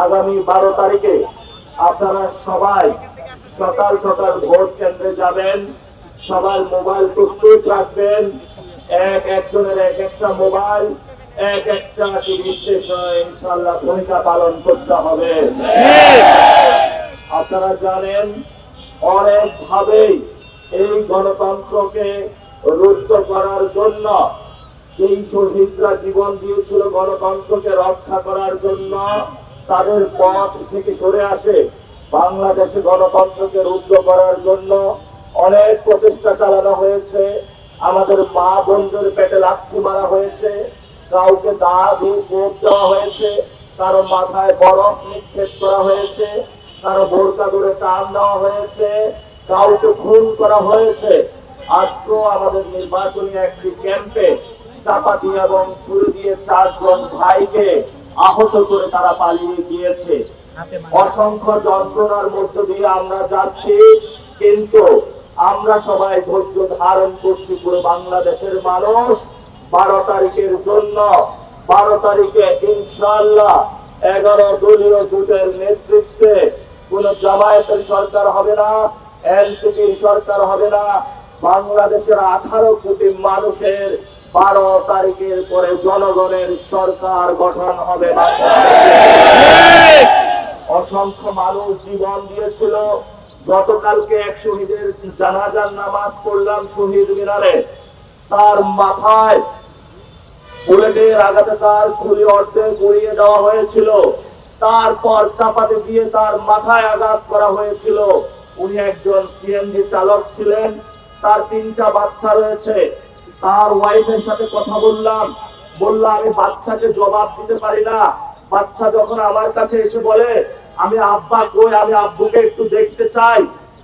আগামী 12 তারিখে আপনারা সবাই সকাল সকাল ভোট কেন্দ্রে যাবেন। সবাই মোবাইল প্রস্তুত রাখবেন। একজনের এক একটা মোবাইল, এক একটা টিভি স্টেশনে ইনশাআল্লাহ ভূমিকা পালন করতে হবে। আপনারা জানেন অনেকভাবেই এই গণতন্ত্রকে রুদ্ধ করার জন্য যেই শহীদরা জীবন দিয়েছিল গণতন্ত্রকে রক্ষা করার জন্য, তাদের পথ থেকে সরে আসে বাংলাদেশে গণতন্ত্রকে রুদ্ধ করার জন্য অনেক প্রচেষ্টা চালানো হয়েছে। আমাদের মা বোনদের পেটে লাথি মারা হয়েছে, কাউকে দা দিয়ে কোপ দেওয়া হয়েছে, কারো মাথায় বরফ নিক্ষেপ করা হয়েছে, কারো বোরকা ধরে টান দেওয়া হয়েছে, কাউকে খুন করা হয়েছে। আজকেও আমাদের নির্বাচনী একটি ক্যাম্পে চাপাতি এবং ছুরি দিয়ে 4 জন ভাইকে আহত করে তারা পালিয়ে গিয়েছে। অসংখ্য যন্ত্রণার মধ্য দিয়ে আমরা যাচ্ছি, কিন্তু আমরা সবাই ধৈর্য ধারণ করছি। পুরো বাংলাদেশের মানুষ 12 তারিখের জন্য, 12 তারিখে ইনশাআল্লাহ 11 দলীয় জোটের নেতৃত্বে কোন জামায়াতের সরকার হবে না, এনসিপির সরকার হবে না। বাংলাদেশের 18 কোটি মানুষের 12 তারিখের পরে জনগণের সরকার গঠন হবে। অসংখ্য মানুষ জীবন দিয়েছিল। গতকালকে এক শহীদের জানাজার নামাজ পড়লাম শহীদ মিনারে। তার মাথায় বুলেটের আঘাতে তার খুলি অর্ধেক উড়িয়ে দেওয়া হয়েছিল, তারপর চাপাতি দিয়ে তার মাথায় আঘাত করা হয়েছিল। উনি একজন সিএনজি চালক ছিলেন, তার 3টা বাচ্চা রয়েছে। তার ওয়াইফের সাথে কথা বললাম, আমি বাচ্চাকে জবাব দিতে পারি না। বাচ্চা যখন আমার কাছে এসে বলে আমি আব্বা কই, আমি আব্বুকে একটু দেখতে চাই,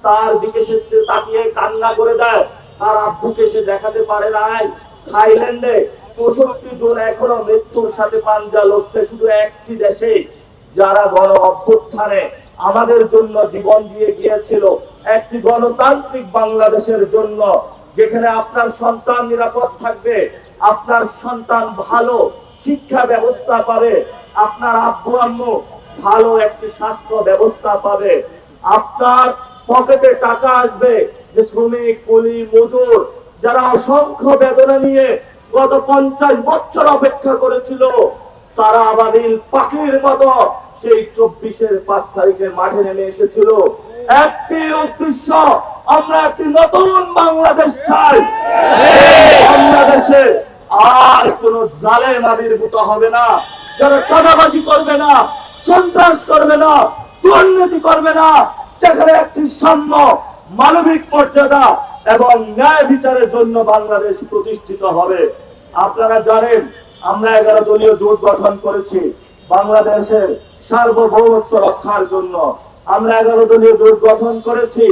তার দিকে সে তাকিয়ে কান্না করে দেয়। তার আব্বুকে সে দেখাতে পারে নাই। থাইল্যান্ডে 64 জন এখনো মৃত্যুর সাথে পাঞ্জা লড়ছে শুধু একটি দেশে, যারা গণ অভ্যুত্থানে আমাদের জন্য জীবন দিয়ে গিয়েছিল, একটি গণতান্ত্রিক বাংলাদেশের জন্য, যেখানে আপনার সন্তান নিরাপদ থাকবে, আপনার সন্তান ভালো শিক্ষা ব্যবস্থা পাবে, আপনার আব্বু আম্মু ভালো একটি স্বাস্থ্য ব্যবস্থা পাবে, আপনার পকেটে টাকা আসবে। যে শ্রমিক কুলি মজুর যারা অসংখ্য বেদনা নিয়ে গত 50 বছর অপেক্ষা করেছিল, তারা আবাবিল পাখির মতো সেই 24-এর 5 তারিখে মাঠে নেমে এসেছিল। একটি উদ্দেশ্য, আমরা একটি নতুন বাংলাদেশ চাই। বাংলাদেশে আর কোন জালেম আবির্ভূত হবে না, যারা চাঁদাবাজি করবে না, সন্ত্রাস করবে না, দুর্নীতি করবে না, যেখানে একটি সাম্য, মানবিক মর্যাদা এবং ন্যায় বিচারের জন্য বাংলাদেশ প্রতিষ্ঠিত হবে। আপনারা জানেন আমরা 11 দলীয় জোট গঠন করেছি বাংলাদেশের সার্বভৌমত্ব রক্ষার জন্য। আমরা 11 দলীয় জোট গঠন করেছি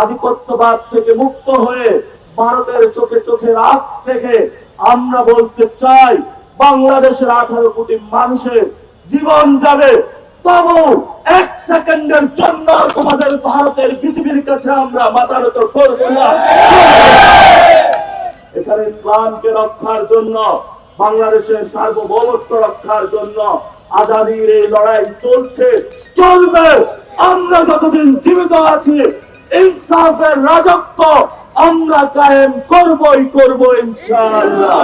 আধিপত্যবাদ থেকে মুক্ত হয়ে, ভারতের চোখে চোখে রাখ থেকে আমরা বলতে চাই বাংলাদেশের 18 কোটি মানুষের জীবন যাবে, তবু 1 সেকেন্ডের জন্য তোমাদের ভারতের বিজেপির কাছে আমরা মাথা নত করব না। এখানে ইসলামকে রক্ষার জন্য, বাংলাদেশের সার্বভৌমত্ব রক্ষার জন্য আজাদির এই লড়াই চলছে, চলবে। আমরা যতদিন জীবিত আছি ইনসাফের রাজত্ব আমরা কায়েম করবই করব ইনশাআল্লাহ।